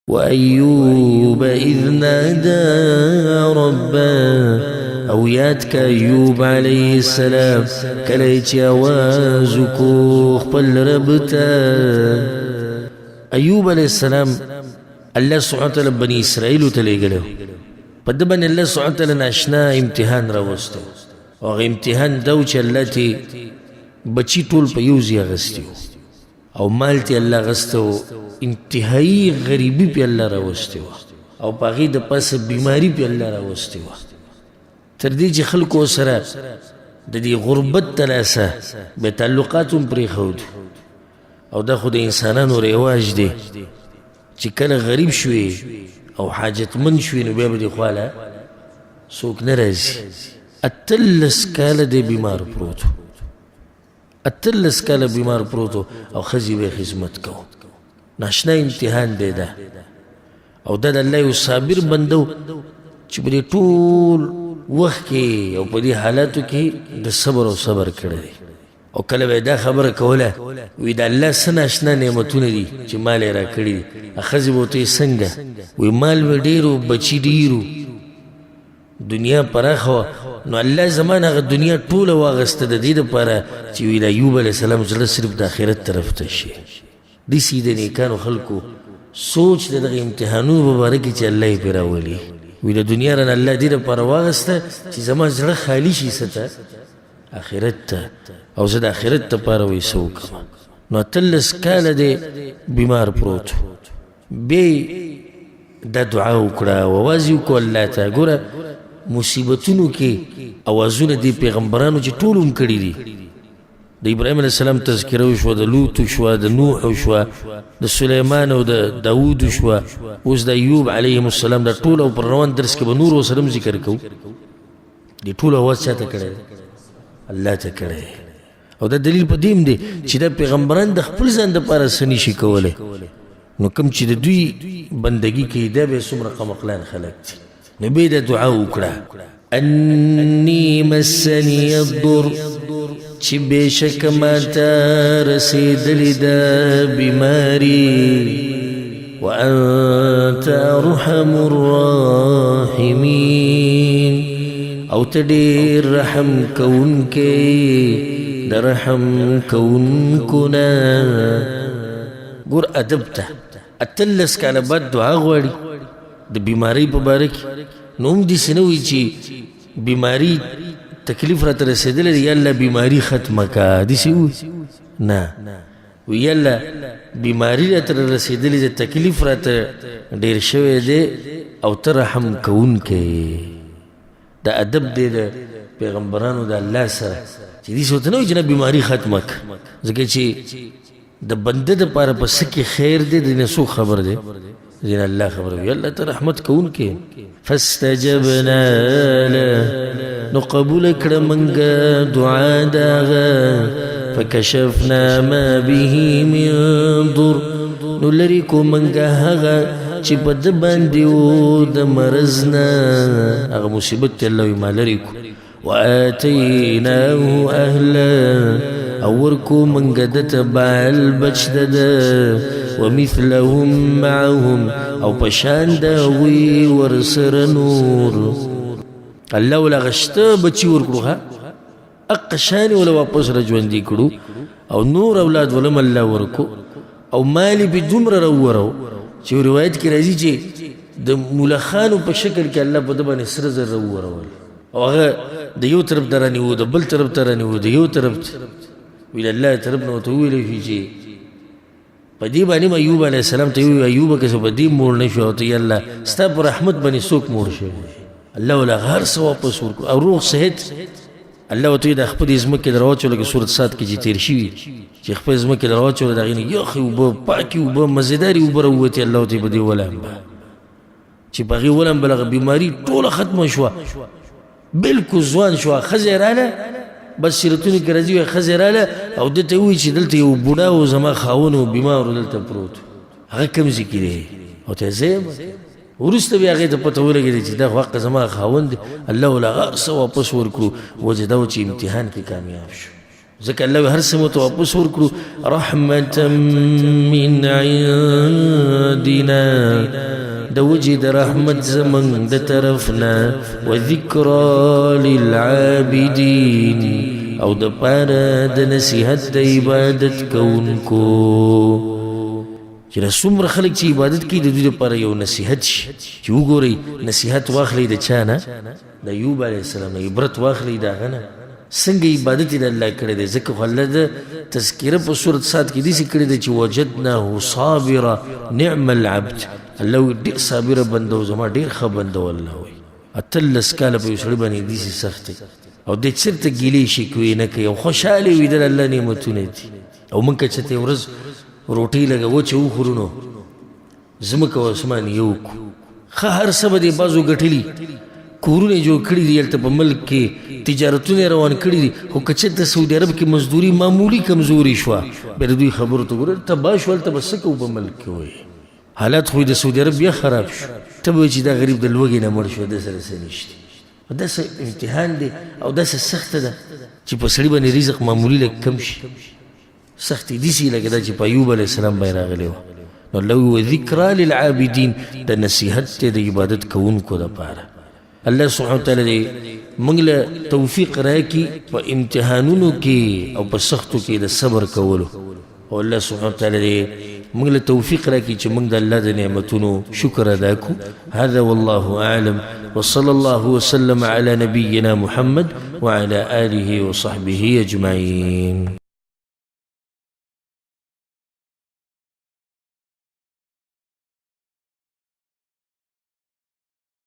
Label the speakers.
Speaker 1: وأيوب إذ نادى ربه او یاد کا ایوب علیہ السلام کله چې آواز کو خپل رب ته. ایوب علیہ السلام الله سبحانه وتعالی بنی اسرائیل ته لېږلو، په ده باندې الله سبحانه وتعالی ناشنا امتحان راوستو، او هغه امتحان دا و چې الله ته بچي ټول په یو ځای اخیستي او مال ته الله اخیستی و، انتهایي غریبي پې الله راوستې وه او په هغې د پاسه بیماري پې الله راوستې وه، تر دې چې خلکو سره د دې غربت تلاسه بې تعلقات هم پرېښود. او دا خو د انسانانو رواج دی چې کله غریب شوې او حاجتمند شوې نو بیا به دې خواله څوک نه راځي. 18 کاله دی بیمار پروت و، 18 کاله بیمار پروت و او ښځې به یې خدمت کو. ناشنا امتحان دی دا، او دا د الله یو صابر بنده و چې په دې ټول وخت کې او په دې حالاتو کې د صبر او صبر کړی دی. او کله به دا خبره کوله وی د الله څه ناشنا نعمتونه دي چې مال یې راکړي دي. ښځې به ورته وایي څنګه؟ وی مال مې ډېر و، بچي ډېر و، دنیا پراخه وه، نو الله زما نه هغه دنیا ټوله واخیسته د دې دپاره چې وی د ایوب علیه السلام زړه صرف د آخرت طرف ته شي. داسې د نیکانو خلکو سوچ د دغه امتحانونو په باره کې چې الله یې پرې راولي. وی د دنیا رانه الله دې دپاره واخیسته چې زما زړه خالي شي څه ته؟ آخرت ته، او زه د آخرت دپاره وی څه وکړم. نو 18 کاله دی بیمار پروت، بیا دا دعا وکړه او اواز یې وکړو الله ته. ګوره مصیبتونو کې اوازونه دي پیغمبرانو چې ټول هم کړي دي. د ابراهیم علیه السلام تذکره وشوه، د لوط شوه، د نوح وشوه، د سلیمان او د داود شوه، اوس د ایوب علیهم السلام. دا ټول او پر روان درس کې به نور ورسره هم ذکر کوو. دې ټول اواز چا ته کړی؟ الله ته کړی. او دا دلیل په دې هم دی چې دا پیغمبران د خپل ځان دپاره څه نشي کولی، نو کوم چې د دوی بندګي کوي دا به څومره قمقلان خلک دي. نو بیا دا دعا وکړه، انی مسنی الضر، چې بېشک ماته رسېدلې ده بیماري، وانت ارحم الراحمین، او ته ډېر رحم کوونکی د رحم کوونکو نه. ګور ادب ته 18 کاله بعد دعا غواړي د بیمارۍ په باره کې. نو هم داسې نه وایي چې بیماري تکلیف راته رسېدلی دی یا الله بیماري ختمه که، داسې وایي نه، وی یا الله بیماري راته رسېدلی دی، تکلیف راته ډېر شوی دی او ته رحم کوونکی. دا ادب دی د پیغمبرانو د الله سره چې داسې ورته نه وایي چې نه بیماري ختمه که، ځکه چې د بنده دپاره په څه کې خیر دی د نه څوک خبر دی؟ دین الله خبر وی الله ته رحمت کوونکی. فاستجبنا له، نو قبول کړه منګه دعا داغه، فکشفنا ما به من ضر، نو لرې کو منګه هغه چې په ده باندې و د مرض نه، هغه مصیبت ته الله وی ما لرې کو. وآتیناه اهله، او ورکو منګه ده ته بعل بچ ده، ومثلهم معهم، او پشان د هغوی ورسره نور. الله ولا غشته بچي ورکړو، ها اقه شان ولا واپس را ژوندي کړو، او نور اولاد ولم الله ورکو، او مالی به دومره راوورو چې روایت کې راځي چې د ملخانو په شکل کې الله په ده باندې سره زر راوورول، او هغه د یو طرف ته رانیو، د بل طرف ته رانیو، د یو طرف ویل الله طرف نه ورته وویلی شي چې په دې باندې ایوب علیه السلام ته ویل ایوبه که څه په دې موړ نه شو، او ته الله ستا په رحمت باندې څوک موړ شوی؟ الله ولا هر څه واپس ورکړو او روغ صحت. الله ورته د خپلې ځمکې در واچوله لکه سورت صاد کې چې تېر شوي چې خپلې ځمکې در واچوله د هغې نه یخې اوبه، پاکې اوبه، مزېدارې اوبه راووتې. الله ورته په دې ولامبه چې په هغې ولامبل هغه بیماري ټوله ختمه شوه، بلکل ځوان شوه. ښځه یې راله، بس سیرتونو کې راځي وایي ښځه یې راله او ده ته یې ووایي چې دلته یو بوډا و زما خاوند و بیمار و دلته پروت، هغه کوم ځای کې دی؟ او ته زه یم. وروسته بیا هغې ته پته ولګېده چې دا خو حقه زما خاوند دی. الله ولا هر څه واپس ورکړو، وجه دا و چې امتحان کې کامیاب شو. ځکه الله هر څه مته واپس ورکړو رحمة من عندنا د وجې د رحمت زمونږ د طرفنا وذکرى للعابدین او د پاره د نصیحت د عبادت کوونکو چې څومره خلک چې عبادت کوي د دوی لپاره یو نصیحت شي چې وګورئ نصیحت واخلئ د چا نه د ایوب علیه السلام نه عبرت واخلئ د هغه نه څنګه عبادت یې د الله کړی دی ځکه خو الله د تذکره په صورت صاد کې داسې کړی دی چې وجدناه صابرا نعم العبد الله ډېر صابره بنده و زما ډېر ښه بنده و الله وایي 18 کاله په یو سړي باندې داسې سخت دی او دی چېرته ګیلې شکوې نه کوي او خوشحالې وي د الله نعمتونه دي او موږ که چېرته یو ورځ روټۍ لږه وچه وخورو نو ځمکه او اسمان یو کړو ښه هر څه به دی بعضو ګټلي کورونه یې جوړ کړي دي هلته په ملک کې تجارتونه یې روان کړي دي خو که چېرته سعودي عرب کې مزدوري معمولي کمزوري شوه بیا د دوی خبرو ته ګوره تباه شو هلته به څه کوو په ملک کې وایي حالات خو د سعودي عرب بیا خراب شو ته به وایي چې دا غریب د لوږې نه مړ شو ده سره څه نشته داسې امتحان دی او داسې سخته ده چې په سړي باندې رزق معمولي لږ کم شي سختې داسې لکه دا چې په ایوب علیه السلام باندې راغلی وه نو الله وی ذکرى للعابدین د نصیحت دی د عبادت کوونکو دپاره الله سبحانه وتعالی دې موږ له توفیق راکړي په امتحانونو کې او په سختو کې د صبر کولو او الله سبحانه وتعالی دې موږ له توفیق راکړي چې موږ د الله د نعمتونو شکر ادا کړو هذا والله اعلم وصلى الله وسلم على نبينا محمد وعلى آله وصحبه أجمعين